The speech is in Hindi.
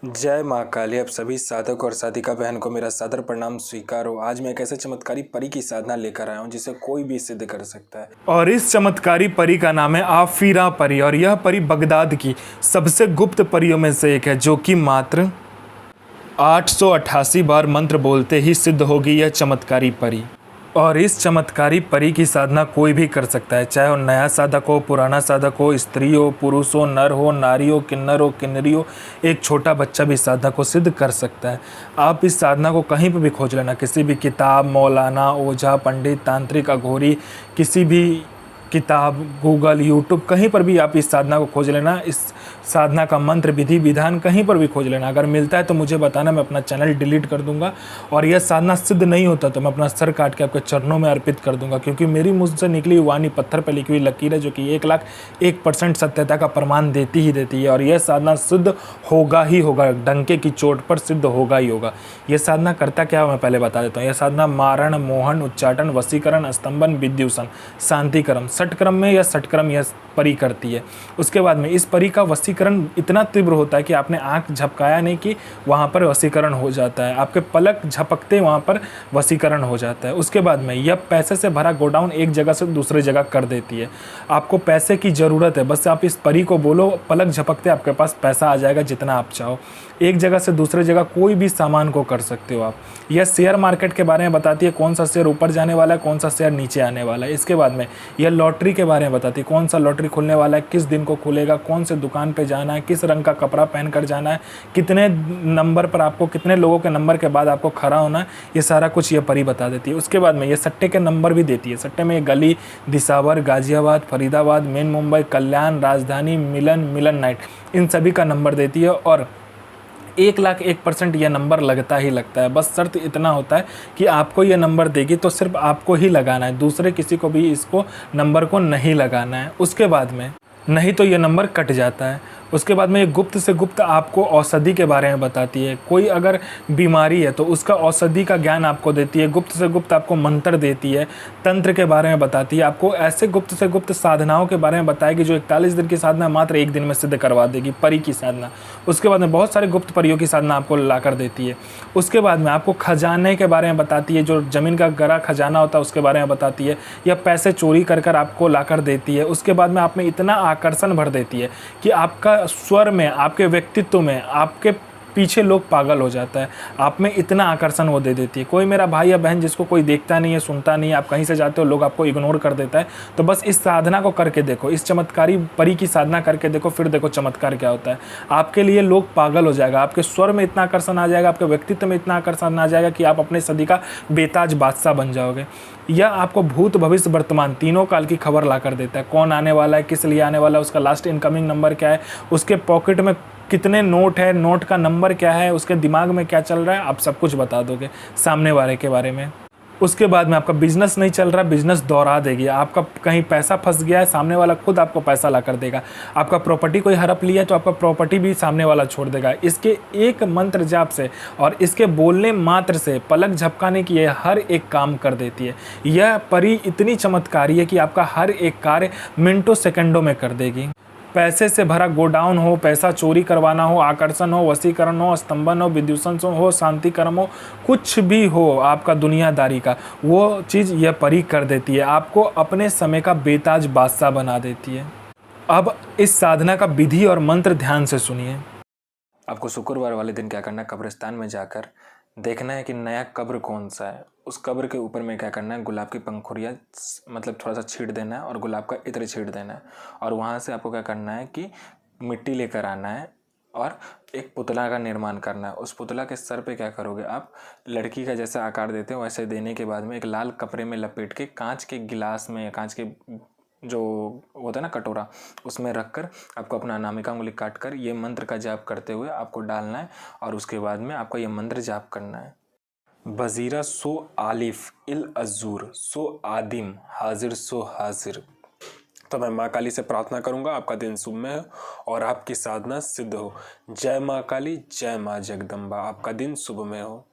जय माँ काली। अब सभी साधक और साधिका बहन को मेरा सादर प्रणाम स्वीकार हो। आज मैं एक ऐसे चमत्कारी परी की साधना लेकर आया हूँ जिसे कोई भी सिद्ध कर सकता है। और इस चमत्कारी परी का नाम है आफीरा परी। और यह परी बगदाद की सबसे गुप्त परियों में से एक है, जो कि मात्र 888 बार मंत्र बोलते ही सिद्ध होगी यह चमत्कारी परी। और इस चमत्कारी परी की साधना कोई भी कर सकता है, चाहे वो नया साधक हो, पुराना साधक हो, स्त्री हो, पुरुष हो, नर हो, नारी हो, किन्नरी हो, एक छोटा बच्चा भी साधना को सिद्ध कर सकता है। आप इस साधना को कहीं पर भी खोज लेना, किसी भी किताब, मौलाना, ओझा, पंडित, तांत्रिक, अघोरी, किसी भी किताब, गूगल, यूट्यूब, कहीं पर भी आप इस साधना को खोज लेना। इस साधना का मंत्र, विधि विधान कहीं पर भी खोज लेना। अगर मिलता है तो मुझे बताना, मैं अपना चैनल डिलीट कर दूंगा। और यह साधना सिद्ध नहीं होता तो मैं अपना सर काट के आपके चरणों में अर्पित कर दूंगा, क्योंकि मेरी मुझ से निकली वाणी पत्थर पर लिखी हुई लकीर है, जो कि 1,01% सत्यता का प्रमाण देती ही देती है। और यह साधना सिद्ध होगा ही होगा, डंके की चोट पर सिद्ध होगा ही होगा। यह साधना करता क्या है मैं पहले बता देता हूँ। यह साधना मारण, मोहन, उच्चाटन, वशीकरण, स्तंभन, विद्युषण, शांतिक्रम, षटक्रम में या षटक्रम यह परी करती है। उसके बाद में इस परी का वशीकरण इतना तीव्र होता है कि आपने आंख झपकाया नहीं कि वहाँ पर वशीकरण हो जाता है, आपके पलक झपकते वहाँ पर वशीकरण हो जाता है। उसके बाद में यह पैसे से भरा गोडाउन एक जगह से दूसरी जगह कर देती है। आपको पैसे की ज़रूरत है, बस आप इस परी को बोलो, पलक झपकते आपके पास पैसा आ जाएगा जितना आप चाहो। एक जगह से दूसरी जगह कोई भी सामान को कर सकते हो आप। यह शेयर मार्केट के बारे में बताती है, कौन सा शेयर ऊपर जाने वाला है, कौन सा शेयर नीचे आने वाला है। इसके बाद में यह लॉटरी के बारे में बताती है, कौन सा लॉटरी खुलने वाला है, किस दिन को खुलेगा, कौन से दुकान पे जाना है, किस रंग का कपड़ा पहन कर जाना है, कितने नंबर पर आपको, कितने लोगों के नंबर के बाद आपको खड़ा होना है, ये सारा कुछ ये परी बता देती है। उसके बाद में ये सट्टे के नंबर भी देती है। सट्टे में गली, दिसावर, गाजियाबाद, फरीदाबाद, मेन मुंबई, कल्याण, राजधानी, मिलन नाइट, इन सभी का नंबर देती है। और 1,01% यह नंबर लगता ही लगता है। बस शर्त इतना होता है कि आपको यह नंबर देगी तो सिर्फ आपको ही लगाना है, दूसरे किसी को भी इसको नंबर को नहीं लगाना है। उसके बाद में नहीं तो यह नंबर कट जाता है। उसके बाद में ये गुप्त से गुप्त आपको औषधि के बारे में बताती है। कोई अगर बीमारी है तो उसका औषधि का ज्ञान आपको देती है। गुप्त से गुप्त आपको मंत्र देती है, तंत्र के बारे में बताती है। आपको ऐसे गुप्त से गुप्त साधनाओं के बारे में बताएगी जो 41 दिन की साधना मात्र 1 दिन में सिद्ध करवा देगी, परी की साधना। उसके बाद में बहुत सारे गुप्त परियों की साधना आपको ला कर देती है। उसके बाद में आपको खजाने के बारे में बताती है, जो ज़मीन का गहरा खजाना होता है उसके बारे में बताती है, या पैसे चोरी कर कर आपको ला कर देती है। उसके बाद में आप में इतना आकर्षण भर देती है कि आपका स्वर में, आपके व्यक्तित्व में, आपके पीछे लोग पागल हो जाता है। आप में इतना आकर्षण वो दे देती है। कोई मेरा भाई या बहन जिसको कोई देखता नहीं है, सुनता नहीं है, आप कहीं से जाते हो लोग आपको इग्नोर कर देता है, तो बस इस साधना को करके देखो, इस चमत्कारी परी की साधना करके देखो, फिर देखो चमत्कार क्या होता है। आपके लिए लोग पागल हो जाएगा, आपके स्वर में इतना आकर्षण आ जाएगा, आपके व्यक्तित्व में इतना आकर्षण आ जाएगा कि आप अपने सदी का बेताज बादशाह बन जाओगे। यह आपको भूत, भविष्य, वर्तमान तीनों काल की खबर ला कर देता है। कौन आने वाला है, किस लिए आने वाला है, उसका लास्ट इनकमिंग नंबर क्या है, उसके पॉकेट में कितने नोट है, नोट का नंबर क्या है, उसके दिमाग में क्या चल रहा है, आप सब कुछ बता दोगे सामने वाले के बारे में। उसके बाद में आपका बिजनेस नहीं चल रहा, बिजनेस दौड़ा देगी। आपका कहीं पैसा फंस गया है, सामने वाला खुद आपको पैसा ला कर देगा। आपका प्रॉपर्टी कोई हड़प लिया है तो आपका प्रॉपर्टी भी सामने वाला छोड़ देगा। इसके एक मंत्र जाप से और इसके बोलने मात्र से, पलक झपकाने की, यह हर एक काम कर देती है। यह परी इतनी चमत्कारी है कि आपका हर एक कार्य मिनटों सेकंडों में कर देगी। पैसे से भरा गोडाउन हो, पैसा चोरी करवाना हो, आकर्षण हो, वशीकरण हो, स्तंभन हो, विद्युषण हो, शांतिक्रम हो, कुछ भी हो आपका दुनियादारी का, वो चीज़ यह परी कर देती है। आपको अपने समय का बेताज बादशाह बना देती है। अब इस साधना का विधि और मंत्र ध्यान से सुनिए। आपको शुक्रवार वाले दिन क्या करना है, कब्रिस्तान में जाकर देखना है कि नया कब्र कौन सा है। उस कब्र के ऊपर में क्या करना है, गुलाब की पंखुड़ियाँ मतलब थोड़ा सा छींट देना है और गुलाब का इत्र छींट देना है। और वहाँ से आपको क्या करना है कि मिट्टी लेकर आना है और एक पुतला का निर्माण करना है। उस पुतला के सर पे क्या करोगे, आप लड़की का जैसा आकार देते हो वैसे देने के बाद में एक लाल कपड़े में लपेट के कांच के गिलास में, कांच के जो होता है ना कटोरा, उसमें रखकर आपको अपना अनामिका उंगली काट कर ये मंत्र का जाप करते हुए आपको डालना है। और उसके बाद में आपको ये मंत्र जाप करना है, बजीरा सो आलिफ इल अजूर सो आदिम हाजिर सो हाजिर। तो मैं माँ काली से प्रार्थना करूँगा आपका दिन शुभमय हो और आपकी साधना सिद्ध हो। जय माँ काली, जय माँ जगदम्बा। आपका दिन शुभमय हो।